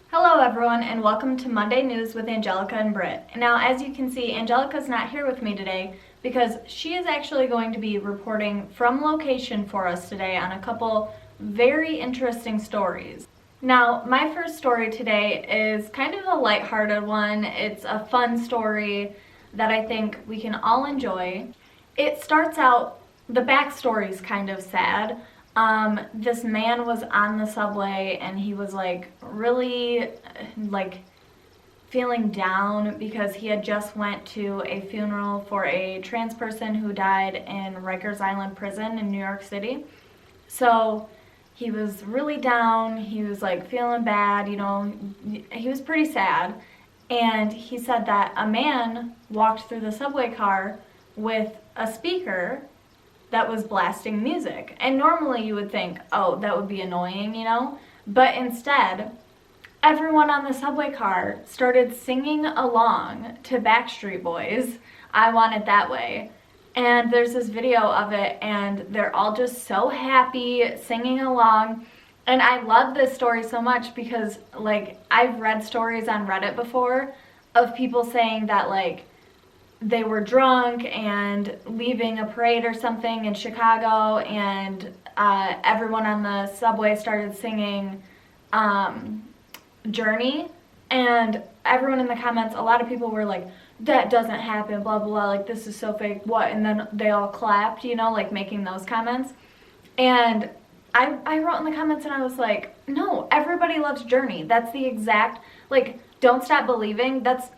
Hello everyone, and welcome to Monday News with Angelica and Britt. Now, as you can see, Angelica's not here with me today because she is actually going to be reporting from location for us today on a couple very interesting stories. Now, my first story today is kind of a lighthearted one. It's a fun story that I think we can all enjoy. It starts out, the backstory is kind of sad. This man was on the subway and he was really feeling down because he had just went to a funeral for a trans person who died in Rikers Island prison in New York City. So he was really down, he was feeling bad, he was pretty sad. And he said that a man walked through the subway car with a speaker that was blasting music. And normally you would think, oh, that would be annoying, But instead, everyone on the subway car started singing along to Backstreet Boys' I Want It That Way. And there's this video of it, and they're all just so happy singing along. And I love this story so much because, I've read stories on Reddit before of people saying that, they were drunk and leaving a parade or something in Chicago, and everyone on the subway started singing Journey, and everyone in the comments, a lot of people were like, that doesn't happen, blah blah blah, this is so fake, what? And then they all clapped, making those comments. And I wrote in the comments and I was like, no, everybody loves Journey. That's the exact, Don't Stop Believing, that's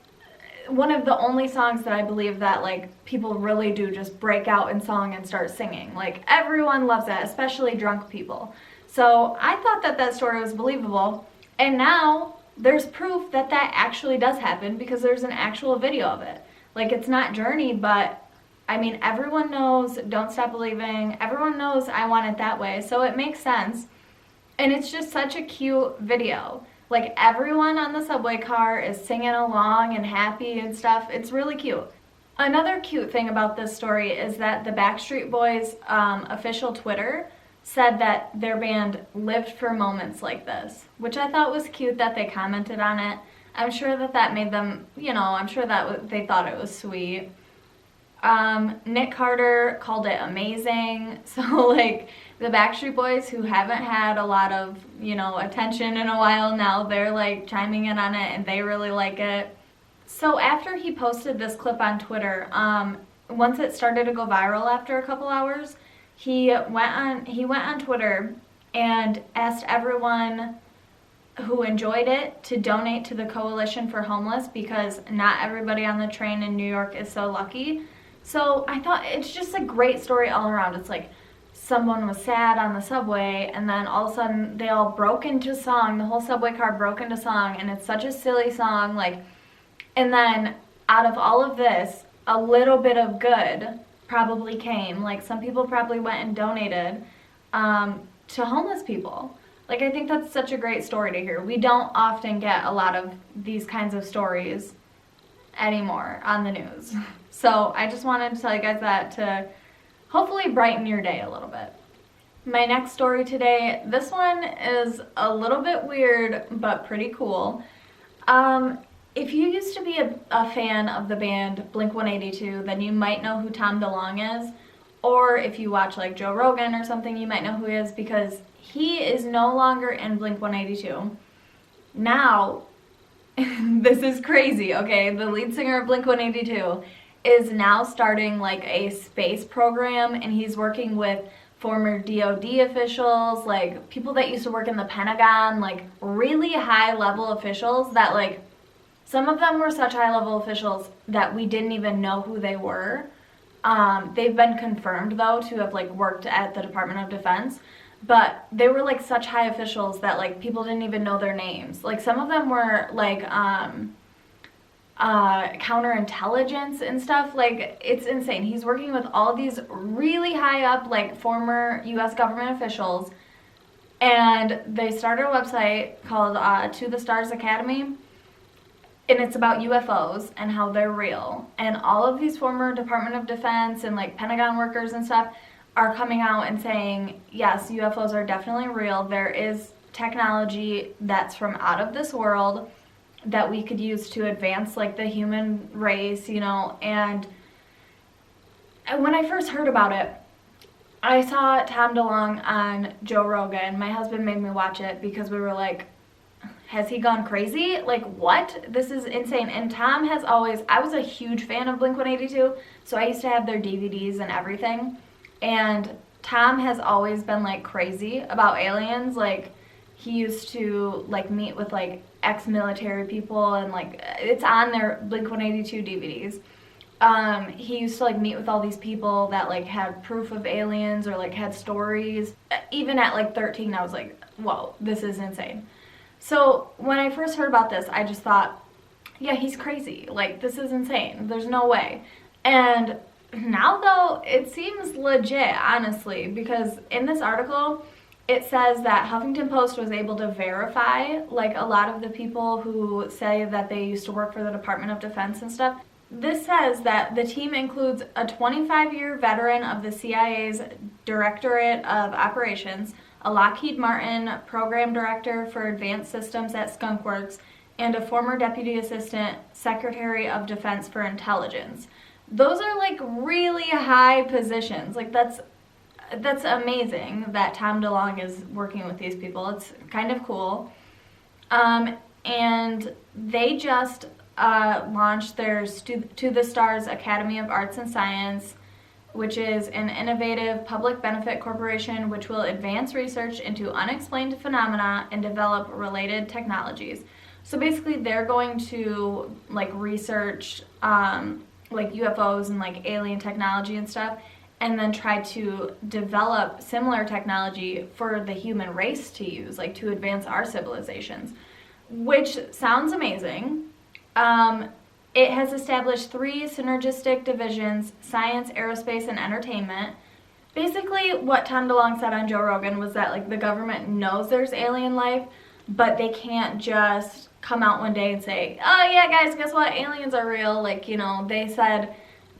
one of the only songs that I believe that people really do just break out in song and start singing. Everyone loves that, especially drunk people. So I thought that story was believable, and now there's proof that actually does happen because there's an actual video of it. It's not Journey, but I mean, everyone knows Don't Stop Believing, everyone knows I Want It That Way, so it makes sense. And it's just such a cute video. Everyone on the subway car is singing along and happy and stuff. It's really cute. Another cute thing about this story is that the Backstreet Boys official Twitter said that their band lived for moments like this, which I thought was cute that they commented on it. I'm sure that made them, I'm sure that they thought it was sweet. Nick Carter called it amazing. So the Backstreet Boys, who haven't had a lot of, attention in a while now, they're chiming in on it and they really like it. So after he posted this clip on Twitter, once it started to go viral after a couple hours, he went on Twitter and asked everyone who enjoyed it to donate to the Coalition for Homeless because not everybody on the train in New York is so lucky. So I thought it's just a great story all around. It's someone was sad on the subway and then all of a sudden they all broke into song. The whole subway car broke into song, and it's such a silly song. And then out of all of this, a little bit of good probably came. Some people probably went and donated to homeless people. I think that's such a great story to hear. We don't often get a lot of these kinds of stories anymore on the news. So I just wanted to tell you guys that to hopefully brighten your day a little bit. My next story today, this one is a little bit weird but pretty cool. If you used to be a fan of the band Blink-182, then you might know who Tom DeLonge is. Or if you watch Joe Rogan or something, you might know who he is because he is no longer in Blink-182. Now, this is crazy, okay? The lead singer of Blink-182 is now starting a space program, and he's working with former DOD officials, people that used to work in the Pentagon, really high level officials that some of them were such high level officials that we didn't even know who they were. They've been confirmed though to have worked at the Department of Defense, but they were such high officials that people didn't even know their names. Some of them were counterintelligence and stuff. It's insane. He's working with all these really high up former US government officials, and they started a website called To the Stars Academy, and it's about UFOs and how they're real. And all of these former Department of Defense and like Pentagon workers and stuff are coming out and saying, yes, UFOs are definitely real. There is technology that's from out of this world that we could use to advance like the human race, you know. And when I first heard about it, I saw Tom DeLonge on Joe Rogan. My husband made me watch it because we were like, has he gone crazy? Like, what? This is insane. And Tom has always, I was a huge fan of Blink-182, so I used to have their DVDs and everything. And Tom has always been like crazy about aliens. Like, he used to like meet with like ex-military people, and like it's on their Blink-182 DVDs. He used to like meet with all these people that like had proof of aliens or like had stories. Even at like 13, I was like, whoa, this is insane. So when I first heard about this, I just thought, yeah, he's crazy. Like, this is insane. There's no way. And now, though, it seems legit, honestly, because in this article, it says that Huffington Post was able to verify, like, a lot of the people who say that they used to work for the Department of Defense and stuff. This says that the team includes a 25-year veteran of the CIA's Directorate of Operations, a Lockheed Martin program director for advanced systems at Skunk Works, and a former deputy assistant secretary of defense for intelligence. Those are like really high positions. Like that's amazing that Tom DeLonge is working with these people. It's kind of cool. And they just launched their To the Stars Academy of Arts and Science, which is an innovative public benefit corporation which will advance research into unexplained phenomena and develop related technologies. So basically they're going to like research like UFOs and like alien technology and stuff, and then try to develop similar technology for the human race to use, like to advance our civilizations, which sounds amazing. It has established 3 synergistic divisions: science, aerospace, and entertainment. Basically, what Tom DeLonge said on Joe Rogan was that like the government knows there's alien life, but they can't just come out one day and say, oh yeah guys, guess what, aliens are real. Like, you know, they said,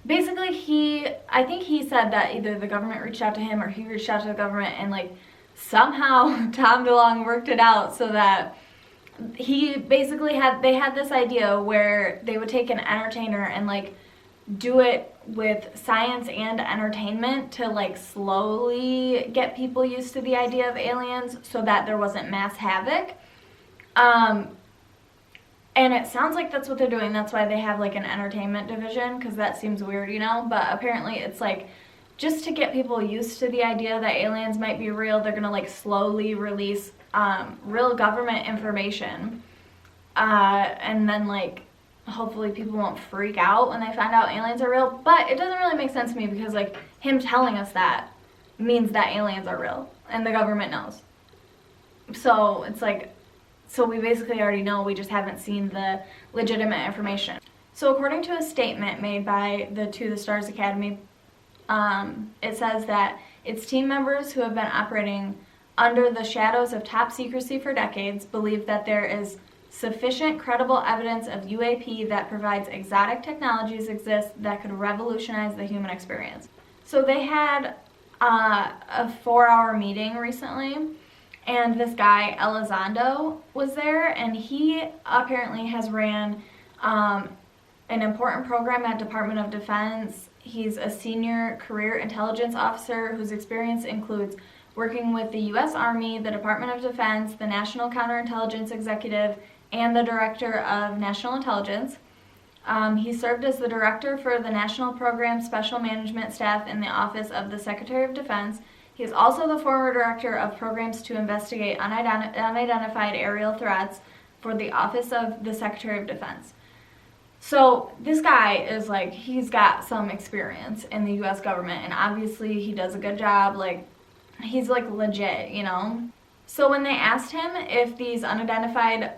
basically I think he said that either the government reached out to him or he reached out to the government, and like somehow Tom DeLonge worked it out so that he basically they had this idea where they would take an entertainer and like do it with science and entertainment to like slowly get people used to the idea of aliens so that there wasn't mass havoc. And it sounds like that's what they're doing. That's why they have like an entertainment division, because that seems weird, you know? But apparently it's like just to get people used to the idea that aliens might be real, they're gonna like slowly release real government information, and then like hopefully people won't freak out when they find out aliens are real. But it doesn't really make sense to me, because like him telling us that means that aliens are real and the government knows. So it's like, so we basically already know, we just haven't seen the legitimate information. So according to a statement made by the To the Stars Academy, it says that its team members who have been operating under the shadows of top secrecy for decades believe that there is sufficient credible evidence of UAP that provides exotic technologies exist that could revolutionize the human experience. So they had a 4-hour meeting recently, and this guy Elizondo was there, and he apparently has ran an important program at Department of Defense. He's a senior career intelligence officer whose experience includes working with the U.S. Army, the Department of Defense, the National Counterintelligence Executive, and the Director of National Intelligence. He served as the Director for the National Program Special Management Staff in the Office of the Secretary of Defense. He is also the former Director of Programs to Investigate Unidentified Aerial Threats for the Office of the Secretary of Defense. So this guy is like, he's got some experience in the U.S. government, and obviously he does a good job. Like, he's like legit, you know? So when they asked him if these unidentified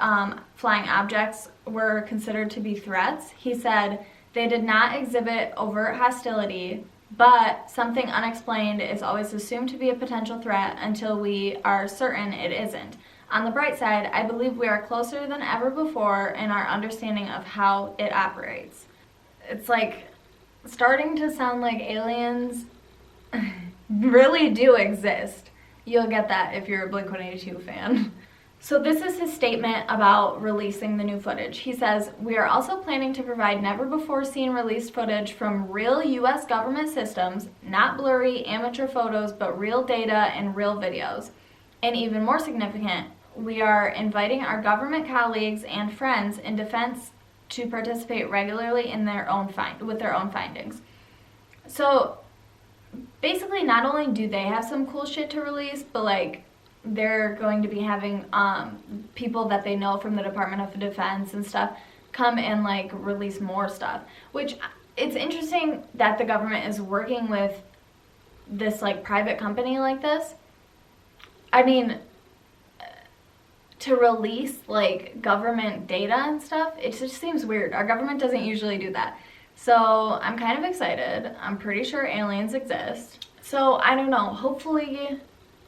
flying objects were considered to be threats, he said they did not exhibit overt hostility, but something unexplained is always assumed to be a potential threat until we are certain it isn't. On the bright side, I believe we are closer than ever before in our understanding of how it operates. It's like starting to sound like aliens really do exist. You'll get that if you're a Blink-182 fan. So this is his statement about releasing the new footage. He says, "We are also planning to provide never-before-seen released footage from real U.S. government systems, not blurry amateur photos, but real data and real videos. And even more significant, we are inviting our government colleagues and friends in defense to participate regularly in with their own findings." So basically, not only do they have some cool shit to release, but like they're going to be having people that they know from the Department of Defense and stuff come and like release more stuff, which it's interesting that the government is working with this like private company like this. I mean, to release like government data and stuff, it just seems weird. Our government doesn't usually do that. So I'm kind of excited. I'm pretty sure aliens exist. So I don't know, hopefully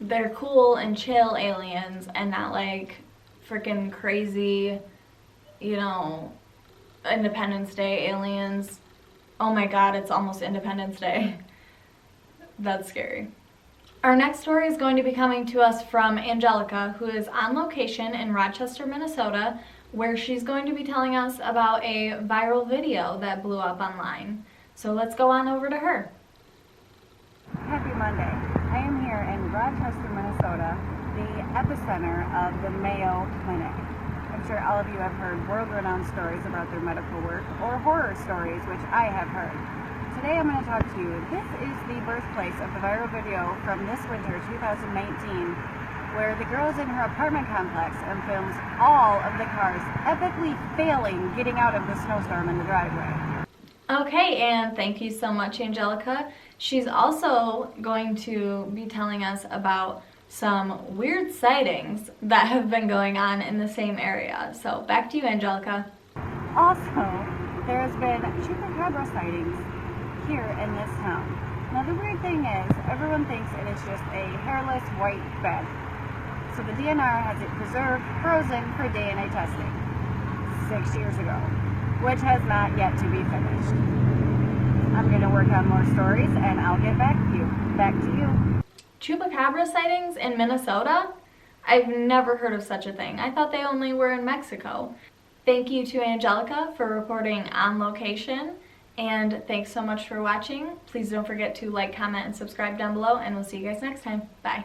they're cool and chill aliens and not like freaking crazy, you know, Independence Day aliens. Oh my god, it's almost Independence Day. That's scary. Our next story is going to be coming to us from Angelica, who is on location in Rochester, Minnesota, where she's going to be telling us about a viral video that blew up online. So let's go on over to her. Happy Monday. I am here in Rochester, Minnesota, the epicenter of the Mayo Clinic. I'm sure all of you have heard world-renowned stories about their medical work, or horror stories, which I have heard. Today I'm going to talk to you. This is the birthplace of the viral video from this winter, 2019, where the girl is in her apartment complex and films all of the cars epically failing getting out of the snowstorm in the driveway. Okay, and thank you so much, Angelica. She's also going to be telling us about some weird sightings that have been going on in the same area. So back to you, Angelica. Also, there has been chupacabra sightings here in this town. Now the weird thing is, everyone thinks it is just a hairless white bed. So the DNR has it preserved, frozen for DNA testing 6 years ago, which has not yet to be finished. I'm going to work on more stories and I'll get back to you. Back to you. Chupacabra sightings in Minnesota? I've never heard of such a thing. I thought they only were in Mexico. Thank you to Angelica for reporting on location, and thanks so much for watching. Please don't forget to like, comment, and subscribe down below, and we'll see you guys next time. Bye.